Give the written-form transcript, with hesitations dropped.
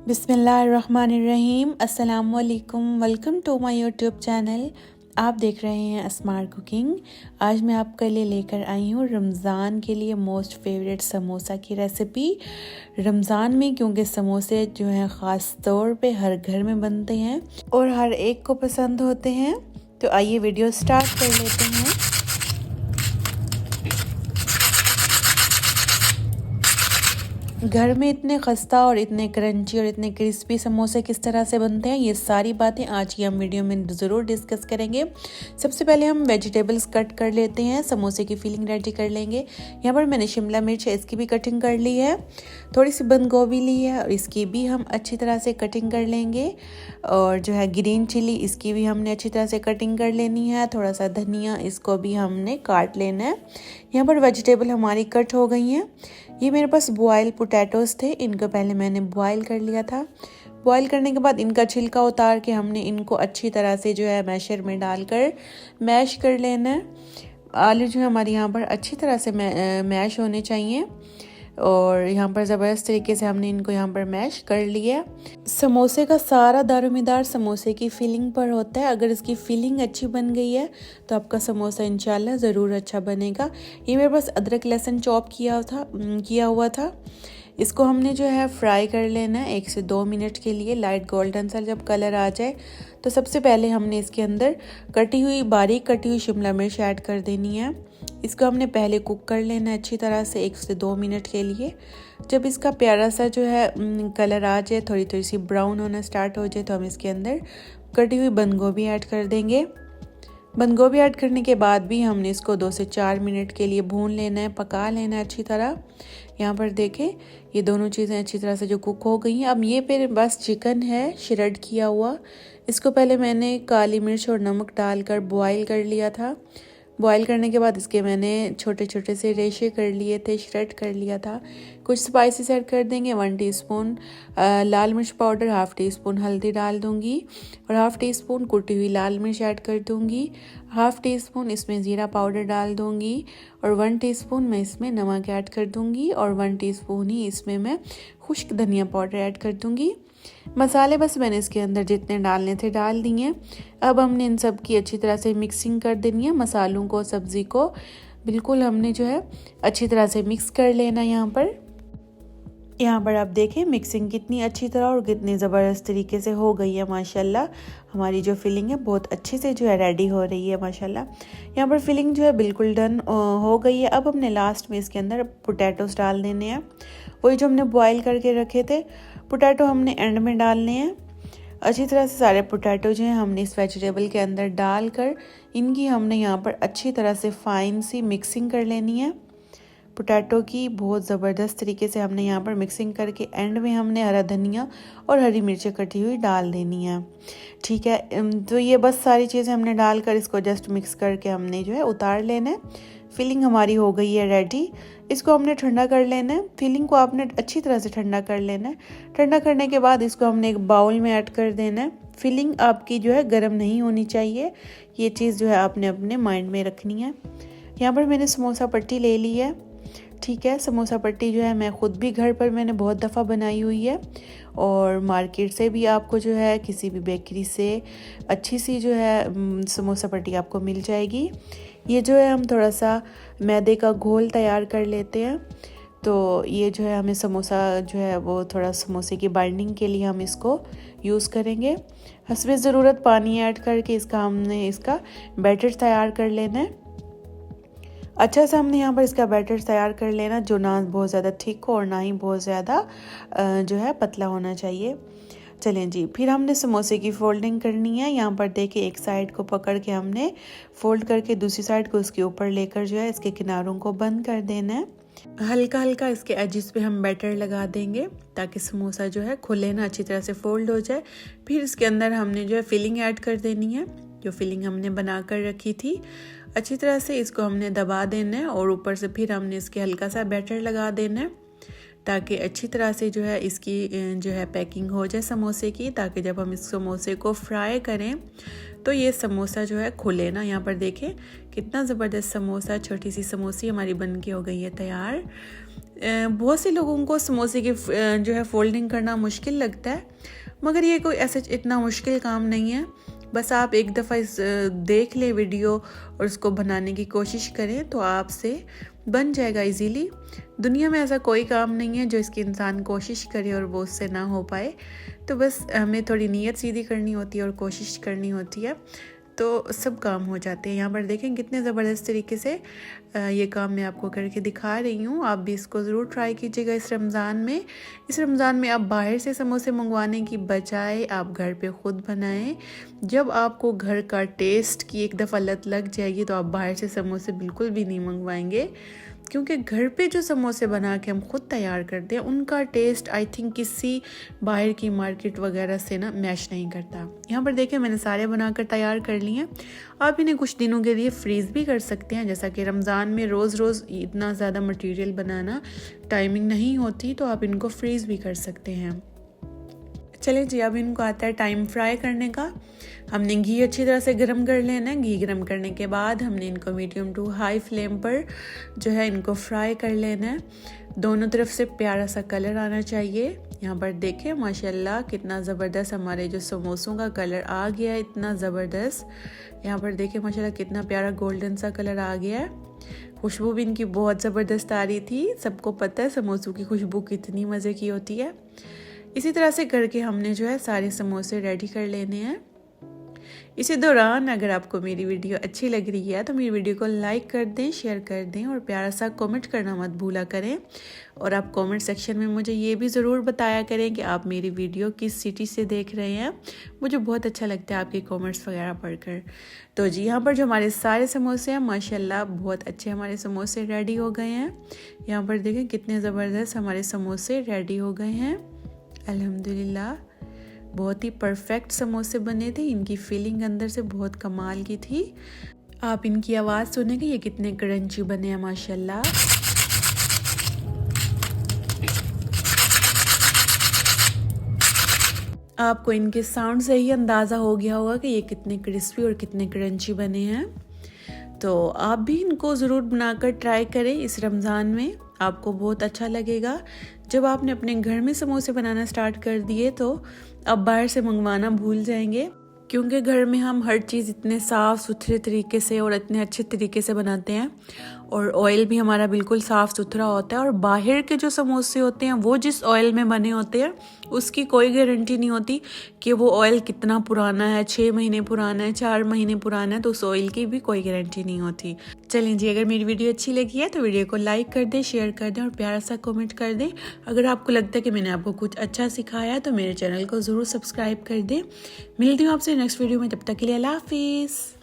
बिस्मिल्लाहिर्रहमानिर्रहीम। अस्सलामुअलैकुम। Welcome to my YouTube channel. आप देख रहे हैं अस्मार कुकिंग। आज मैं आपके लिए लेकर आई हूँ रमज़ान के लिए मोस्ट फेवरेट समोसा की रेसिपी। रमज़ान में क्योंकि समोसे जो हैं ख़ास तौर पे हर घर में बनते हैं और हर एक को पसंद होते हैं, तो आइए वीडियो स्टार्ट कर लेते हैं। घर में इतने खस्ता और इतने क्रंची और इतने क्रिस्पी समोसे किस तरह से बनते हैं, ये सारी बातें आज की हम वीडियो में ज़रूर डिस्कस करेंगे। सबसे पहले हम वेजिटेबल्स कट कर लेते हैं, समोसे की फिलिंग रेडी कर लेंगे। यहाँ पर मैंने शिमला मिर्च है, इसकी भी कटिंग कर ली है। थोड़ी सी बंद गोभी ली है और इसकी भी हम अच्छी तरह से कटिंग कर लेंगे। और जो है ग्रीन चिली, इसकी भी हमने अच्छी तरह से कटिंग कर लेनी है। थोड़ा सा धनिया, इसको भी हमने काट लेना है। यहाँ पर वेजिटेबल हमारी कट हो गई हैं। ये मेरे पास बॉयल पोटैटोज़ थे, इनको पहले मैंने बॉयल कर लिया था। बॉयल करने के बाद इनका छिलका उतार के हमने इनको अच्छी तरह से जो है मैशर में डालकर मैश कर लेना है। आलू जो है हमारे यहाँ पर अच्छी तरह से मैश होने चाहिए और यहाँ पर ज़बरदस्त तरीके से हमने इनको यहाँ पर मैश कर लिया। समोसे का सारा दारोमदार समोसे की फिलिंग पर होता है। अगर इसकी फिलिंग अच्छी बन गई है तो आपका समोसा इंशाल्लाह ज़रूर अच्छा बनेगा। ये मेरे पास अदरक लहसुन चॉप किया हुआ था। इसको हमने जो है फ्राई कर लेना है 1 से 2 मिनट के लिए, लाइट गोल्डन सा जब कलर आ जाए तो सबसे पहले हमने इसके अंदर बारीक कटी हुई शिमला मिर्च ऐड कर देनी है। इसको हमने पहले कुक कर लेना है अच्छी तरह से 1 से 2 मिनट के लिए। जब इसका प्यारा सा जो है कलर आ जाए, थोड़ी सी ब्राउन होना स्टार्ट हो जाए, तो हम इसके अंदर कटी हुई बंद गोभी ऐड कर देंगे। बंद गोभी ऐड करने के बाद भी हमने इसको 2 से 4 मिनट के लिए भून लेना है, पका लेना है अच्छी तरह। यहाँ पर देखें ये दोनों चीज़ें अच्छी तरह से जो कुक हो गई हैं। अब ये फिर बस चिकन है श्रेड किया हुआ, इसको पहले मैंने काली मिर्च और नमक डालकर बॉयल कर लिया था। बॉयल करने के बाद इसके मैंने छोटे छोटे से रेशे कर लिए थे, श्रेड कर लिया था। कुछ स्पाइसेस ऐड कर देंगे। 1 टीस्पून लाल मिर्च पाउडर, 1/2 टीस्पून हल्दी डाल दूंगी और 1/2 टीस्पून कुटी हुई लाल मिर्च ऐड कर दूंगी। 1/2 टीस्पून इसमें ज़ीरा पाउडर डाल दूंगी और 1 टीस्पून मैं इसमें नमक ऐड कर दूंगी और 1 टीस्पून ही इसमें मैं खुश्क धनिया पाउडर ऐड कर दूंगी। मसाले बस मैंने इसके अंदर जितने डालने थे डाल दिए। अब हमने इन सब की अच्छी तरह से मिक्सिंग कर देनी है। मसालों को, सब्ज़ी को बिल्कुल हमने जो है अच्छी तरह से मिक्स कर लेना। यहाँ पर आप देखें मिक्सिंग कितनी अच्छी तरह और कितनी ज़बरदस्त तरीके से हो गई है माशाल्लाह। हमारी जो फिलिंग है बहुत अच्छे से जो है रेडी हो रही है माशाल्लाह। यहाँ पर फिलिंग जो है बिल्कुल डन हो गई है। अब हमने लास्ट में इसके अंदर पोटैटोज़ डाल देने हैं, वही जो हमने बॉयल करके रखे थे। पोटैटो हमने एंड में डालने हैं। अच्छी तरह से सारे पोटैटो जो हैं हमने इस वेजिटेबल के अंदर डालकर इनकी हमने यहाँ पर अच्छी तरह से फाइन सी मिक्सिंग कर लेनी है। पोटैटो की बहुत ज़बरदस्त तरीके से हमने यहाँ पर मिक्सिंग करके एंड में हमने हरा धनिया और हरी मिर्चें कटी हुई डाल देनी है। ठीक है, तो ये बस सारी चीज़ें हमने डालकर इसको जस्ट मिक्स करके हमने जो है उतार लेना है। फिलिंग हमारी हो गई है रेडी। इसको हमने ठंडा कर लेना है। फिलिंग को आपने अच्छी तरह से ठंडा कर लेना है। ठंडा करने के बाद इसको हमने एक बाउल में ऐड कर देना है। फिलिंग आपकी जो है गर्म नहीं होनी चाहिए, ये चीज़ जो है आपने अपने माइंड में रखनी है। यहाँ पर मैंने समोसा पट्टी ले ली है। ठीक है, समोसा पट्टी जो है मैं ख़ुद भी घर पर मैंने बहुत दफ़ा बनाई हुई है और मार्केट से भी आपको जो है किसी भी बेकरी से अच्छी सी जो है समोसा पट्टी आपको मिल जाएगी। ये जो है हम थोड़ा सा मैदे का घोल तैयार कर लेते हैं, तो ये जो है हमें समोसा जो है वो थोड़ा समोसे की बाइंडिंग के लिए हम इसको यूज़ करेंगे। हस्बे ज़रूरत पानी ऐड करके हमने इसका बैटर तैयार कर लेना है। अच्छा सा हमने यहाँ पर इसका बैटर तैयार कर लेना, जो ना बहुत ज़्यादा थिक हो और ना ही बहुत ज़्यादा जो है पतला होना चाहिए। चलें जी, फिर हमने समोसे की फोल्डिंग करनी है। यहाँ पर देखिए एक साइड को पकड़ के हमने फोल्ड करके दूसरी साइड को उसके ऊपर लेकर जो है इसके किनारों को बंद कर देना है। हल्का हल्का इसके एजिस पे हम बैटर लगा देंगे ताकि समोसा जो है खुले ना, अच्छी तरह से फोल्ड हो जाए। फिर इसके अंदर हमने जो है फिलिंग ऐड कर देनी है, जो फिलिंग हमने बना कर रखी थी। अच्छी तरह से इसको हमने दबा देना है और ऊपर से फिर हमने इसके हल्का सा बैटर लगा देना है। ताकि अच्छी तरह से जो है इसकी जो है पैकिंग हो जाए समोसे की, ताकि जब हम इस समोसे को फ्राई करें तो ये समोसा जो है खुले ना। यहाँ पर देखें कितना ज़बरदस्त समोसा, छोटी सी समोसी हमारी बन के हो गई है तैयार। बहुत से लोगों को समोसे की जो है फोल्डिंग करना मुश्किल लगता है, मगर ये कोई ऐसा इतना मुश्किल काम नहीं है। बस आप एक दफ़ा इस देख लें वीडियो और उसको बनाने की कोशिश करें तो आपसे बन जाएगा इजीली। दुनिया में ऐसा कोई काम नहीं है जो इसकी इंसान कोशिश करे और वो उससे ना हो पाए। तो बस हमें थोड़ी नीयत सीधी करनी होती है और कोशिश करनी होती है, तो सब काम हो जाते हैं। यहाँ पर देखें कितने ज़बरदस्त तरीके से ये काम मैं आपको करके दिखा रही हूँ। आप भी इसको ज़रूर ट्राई कीजिएगा इस रमज़ान में। इस रमज़ान में आप बाहर से समोसे मंगवाने की बजाय आप घर पे ख़ुद बनाएं। जब आपको घर का टेस्ट की एक दफ़ा लत लग जाएगी तो आप बाहर से समोसे बिल्कुल भी नहीं मंगवाएंगे, क्योंकि घर पे जो समोसे बना के हम खुद तैयार करते हैं उनका टेस्ट आई थिंक किसी बाहर की मार्केट वगैरह से ना मैच नहीं करता। यहाँ पर देखें मैंने सारे बनाकर तैयार कर लिए हैं। आप इन्हें कुछ दिनों के लिए फ्रीज़ भी कर सकते हैं, जैसा कि रमज़ान में रोज़ इतना ज़्यादा मटेरियल बनाना टाइमिंग नहीं होती, तो आप इनको फ्रीज़ भी कर सकते हैं। चलें जी, अब इनको आता है टाइम फ्राई करने का। हमने घी अच्छी तरह से गर्म कर लेना है। घी गर्म करने के बाद हमने इनको मीडियम टू हाई फ्लेम पर जो है इनको फ्राई कर लेना है। दोनों तरफ से प्यारा सा कलर आना चाहिए। यहाँ पर देखें माशाल्लाह कितना ज़बरदस्त हमारे जो समोसों का कलर आ गया है, इतना ज़बरदस्त। यहाँ पर देखें माशाल्लाह कितना प्यारा गोल्डन सा कलर आ गया है। खुशबू भी इनकी बहुत ज़बरदस्त आ रही थी। सबको पता है समोसों की खुशबू कितनी मज़े की होती है। इसी तरह से करके हमने जो है सारे समोसे रेडी कर लेने हैं। इसी दौरान अगर आपको मेरी वीडियो अच्छी लग रही है तो मेरी वीडियो को लाइक कर दें, शेयर कर दें और प्यारा सा कमेंट करना मत भूला करें। और आप कमेंट सेक्शन में मुझे ये भी ज़रूर बताया करें कि आप मेरी वीडियो किस सिटी से देख रहे हैं। मुझे बहुत अच्छा लगता है आपके कमेंट्स वगैरह पढ़कर। तो जी यहाँ पर जो हमारे सारे समोसे हैं माशाल्लाह बहुत अच्छे हमारे समोसे रेडी हो गए हैं। यहाँ पर देखें कितने ज़बरदस्त हमारे समोसे रेडी हो गए हैं। अल्हम्दुलिल्लाह बहुत ही परफेक्ट समोसे बने थे। इनकी फीलिंग अंदर से बहुत कमाल की थी। आप इनकी आवाज़ सुनेंगे ये कितने क्रंची बने हैं माशाल्लाह। आपको इनके साउंड से ही अंदाज़ा हो गया होगा कि ये कितने क्रिस्पी और कितने क्रंची बने हैं। तो आप भी इनको ज़रूर बनाकर ट्राई करें इस रमज़ान में, आपको बहुत अच्छा लगेगा। जब आपने अपने घर में समोसे बनाना स्टार्ट कर दिए तो अब बाहर से मंगवाना भूल जाएंगे, क्योंकि घर में हम हर चीज़ इतने साफ़ सुथरे तरीके से और इतने अच्छे तरीके से बनाते हैं और ऑयल भी हमारा बिल्कुल साफ़ सुथरा होता है। और बाहर के जो समोसे होते हैं वो जिस ऑयल में बने होते हैं उसकी कोई गारंटी नहीं होती कि वो ऑयल कितना पुराना है, 6 महीने पुराना है, 4 महीने पुराना है, तो उस ऑयल की भी कोई गारंटी नहीं होती। चलें जी, अगर मेरी वीडियो अच्छी लगी है तो वीडियो को लाइक कर दें, शेयर कर दें और प्यारा सा कमेंट कर दें। अगर आपको लगता है कि मैंने आपको कुछ अच्छा सिखाया है तो मेरे चैनल को ज़रूर सब्सक्राइब कर दें। मिलती हूँ आपसे नेक्स्ट वीडियो में, तब तक के लिए अल्लाह हाफिज़।